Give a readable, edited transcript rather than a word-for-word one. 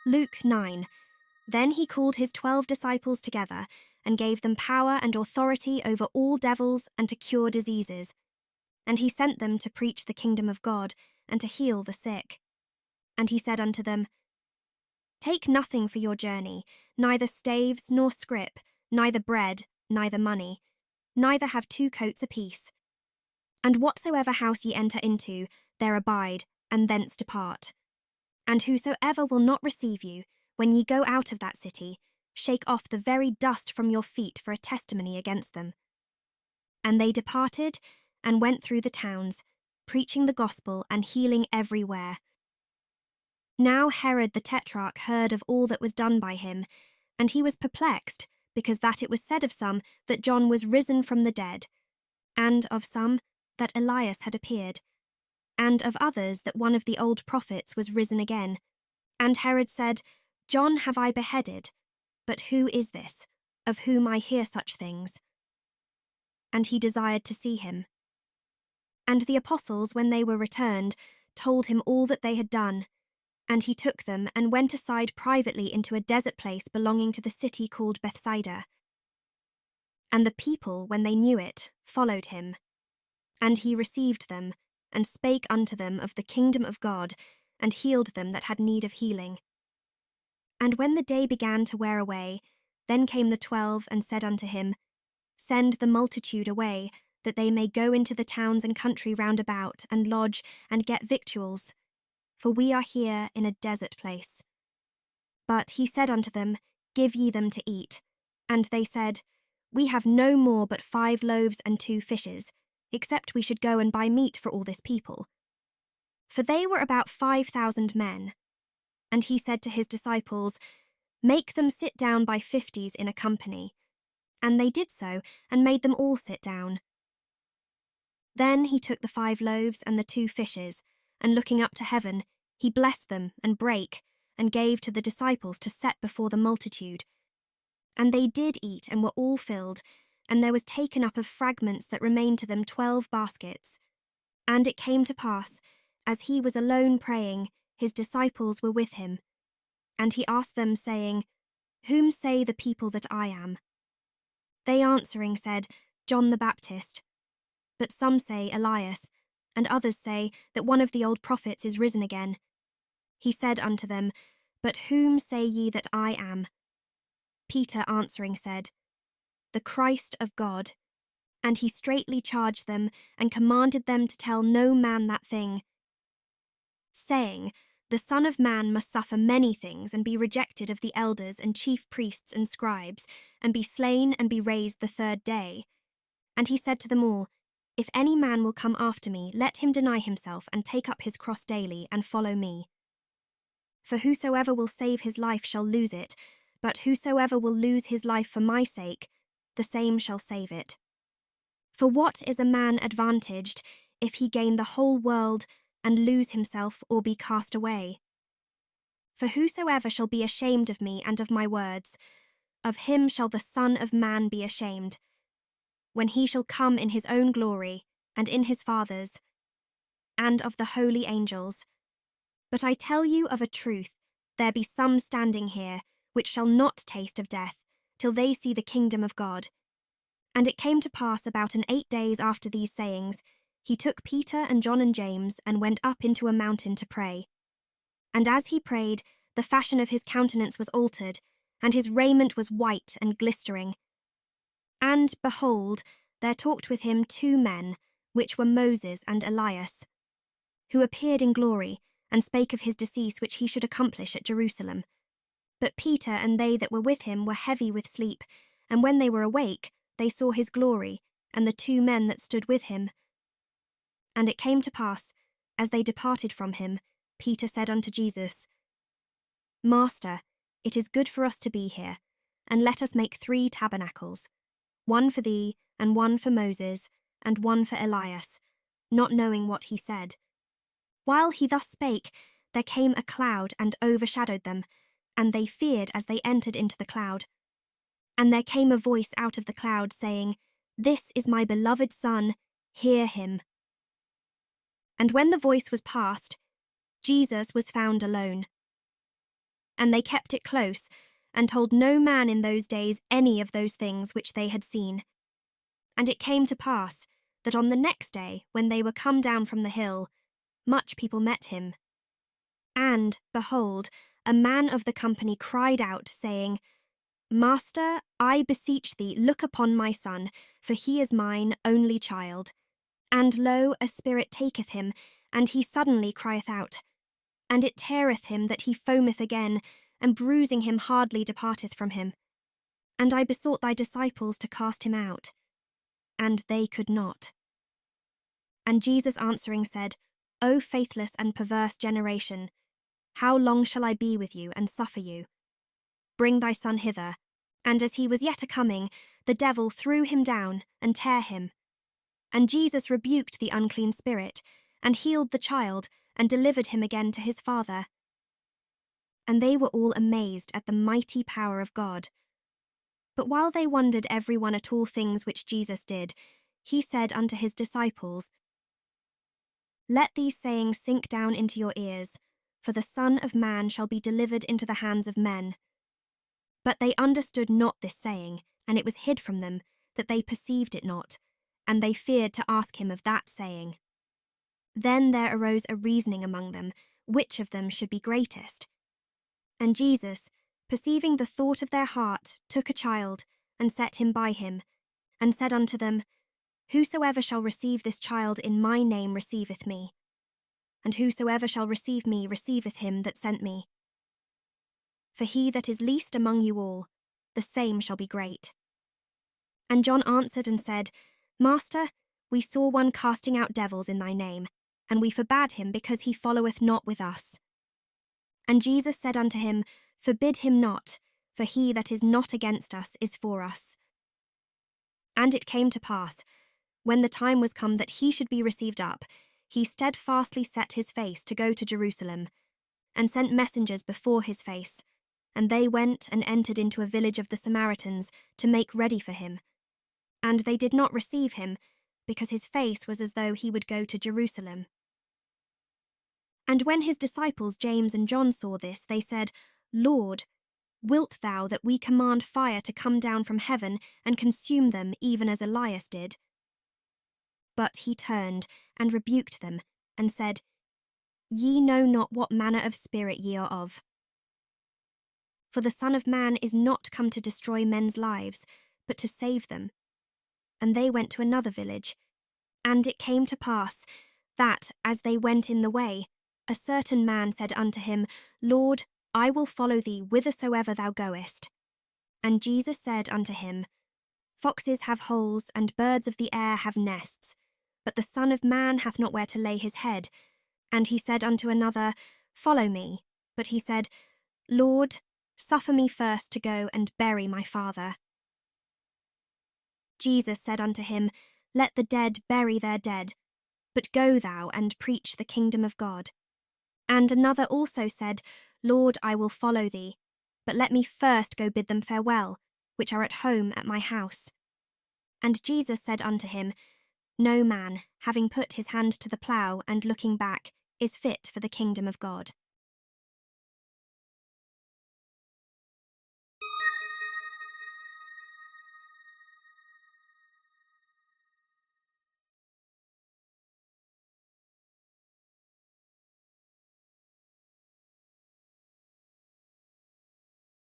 Luke 9. Then he called his 12 disciples together and gave them power and authority over all devils and to cure diseases. And he sent them to preach the kingdom of God and to heal the sick. And he said unto them, Take nothing for your journey, neither staves nor scrip, neither bread, neither money, neither have 2 coats apiece. And whatsoever house ye enter into, there abide, and thence depart. And whosoever will not receive you, when ye go out of that city, shake off the very dust from your feet for a testimony against them. And they departed, and went through the towns, preaching the gospel and healing everywhere. Now Herod the Tetrarch heard of all that was done by him, and he was perplexed, because that it was said of some that John was risen from the dead, and of some that Elias had appeared, and of others that one of the old prophets was risen again. And Herod said, John have I beheaded, but who is this, of whom I hear such things? And he desired to see him. And the apostles, when they were returned, told him all that they had done. And he took them and went aside privately into a desert place belonging to the city called Bethsaida. And the people, when they knew it, followed him. And he received them, and spake unto them of the kingdom of God, and healed them that had need of healing. And when the day began to wear away, then came the 12 and said unto him, Send the multitude away, that they may go into the towns and country round about, and lodge, and get victuals. For we are here in a desert place. But he said unto them, Give ye them to eat. And they said, We have no more but 5 loaves and 2 fishes, except we should go and buy meat for all this people. For they were about 5,000 men. And he said to his disciples, Make them sit down by 50s in a company. And they did so, and made them all sit down. Then he took the 5 loaves and the 2 fishes, and looking up to heaven, he blessed them, and brake, and gave to the disciples to set before the multitude. And they did eat, and were all filled, and there was taken up of fragments that remained to them 12 baskets. And it came to pass, as he was alone praying, his disciples were with him. And he asked them, saying, Whom say the people that I am? They answering said, John the Baptist. But some say Elias, and others say that one of the old prophets is risen again. He said unto them, But whom say ye that I am? Peter answering said, The Christ of God. And he straitly charged them, and commanded them to tell no man that thing, saying, The Son of Man must suffer many things, and be rejected of the elders and chief priests and scribes, and be slain, and be raised the 3rd day. And he said to them all, If any man will come after me, let him deny himself, and take up his cross daily, and follow me. For whosoever will save his life shall lose it, but whosoever will lose his life for my sake, the same shall save it. For what is a man advantaged, if he gain the whole world, and lose himself, or be cast away? For whosoever shall be ashamed of me and of my words, of him shall the Son of Man be ashamed, when he shall come in his own glory, and in his Father's, and of the holy angels. But I tell you of a truth, there be some standing here, which shall not taste of death, till they see the kingdom of God. And it came to pass about 8 days after these sayings, he took Peter and John and James, and went up into a mountain to pray. And as he prayed, the fashion of his countenance was altered, and his raiment was white and glistering. And, behold, there talked with him 2 men, which were Moses and Elias, who appeared in glory, and spake of his decease which he should accomplish at Jerusalem. But Peter and they that were with him were heavy with sleep, and when they were awake, they saw his glory, and the 2 men that stood with him. And it came to pass, as they departed from him, Peter said unto Jesus, Master, it is good for us to be here, and let us make 3 tabernacles, one for thee, and one for Moses, and one for Elias, not knowing what he said. While he thus spake, there came a cloud and overshadowed them, and they feared as they entered into the cloud. And there came a voice out of the cloud, saying, This is my beloved Son, hear him. And when the voice was past, Jesus was found alone. And they kept it close, and told no man in those days any of those things which they had seen. And it came to pass that on the next day, when they were come down from the hill, much people met him. And, behold, a man of the company cried out, saying, Master, I beseech thee, look upon my son, for he is mine only child. And lo, a spirit taketh him, and he suddenly crieth out. And it teareth him that he foameth again, and bruising him hardly departeth from him. And I besought thy disciples to cast him out, and they could not. And Jesus answering said, O faithless and perverse generation, how long shall I be with you and suffer you? Bring thy son hither. And as he was yet a-coming, the devil threw him down, and tare him. And Jesus rebuked the unclean spirit, and healed the child, and delivered him again to his father. And they were all amazed at the mighty power of God. But while they wondered every one at all things which Jesus did, he said unto his disciples, Let these sayings sink down into your ears, for the Son of Man shall be delivered into the hands of men. But they understood not this saying, and it was hid from them, that they perceived it not, and they feared to ask him of that saying. Then there arose a reasoning among them, which of them should be greatest. And Jesus, perceiving the thought of their heart, took a child, and set him by him, and said unto them, Whosoever shall receive this child in my name receiveth me, and whosoever shall receive me receiveth him that sent me. For he that is least among you all, the same shall be great. And John answered and said, Master, we saw one casting out devils in thy name, and we forbade him, because he followeth not with us. And Jesus said unto him, Forbid him not, for he that is not against us is for us. And it came to pass, when the time was come that he should be received up, he steadfastly set his face to go to Jerusalem, and sent messengers before his face. And they went and entered into a village of the Samaritans to make ready for him. And they did not receive him, because his face was as though he would go to Jerusalem. And when his disciples James and John saw this, they said, Lord, wilt thou that we command fire to come down from heaven and consume them, even as Elias did? But he turned and rebuked them, and said, Ye know not what manner of spirit ye are of. For the Son of Man is not come to destroy men's lives, but to save them. And they went to another village. And it came to pass that, as they went in the way, a certain man said unto him, Lord, I will follow thee whithersoever thou goest. And Jesus said unto him, Foxes have holes, and birds of the air have nests, but the Son of Man hath not where to lay his head. And he said unto another, Follow me. But he said, Lord, suffer me first to go and bury my father. Jesus said unto him, Let the dead bury their dead, but go thou and preach the kingdom of God. And another also said, Lord, I will follow thee, but let me first go bid them farewell, which are at home at my house. And Jesus said unto him, No man, having put his hand to the plough and looking back, is fit for the kingdom of God.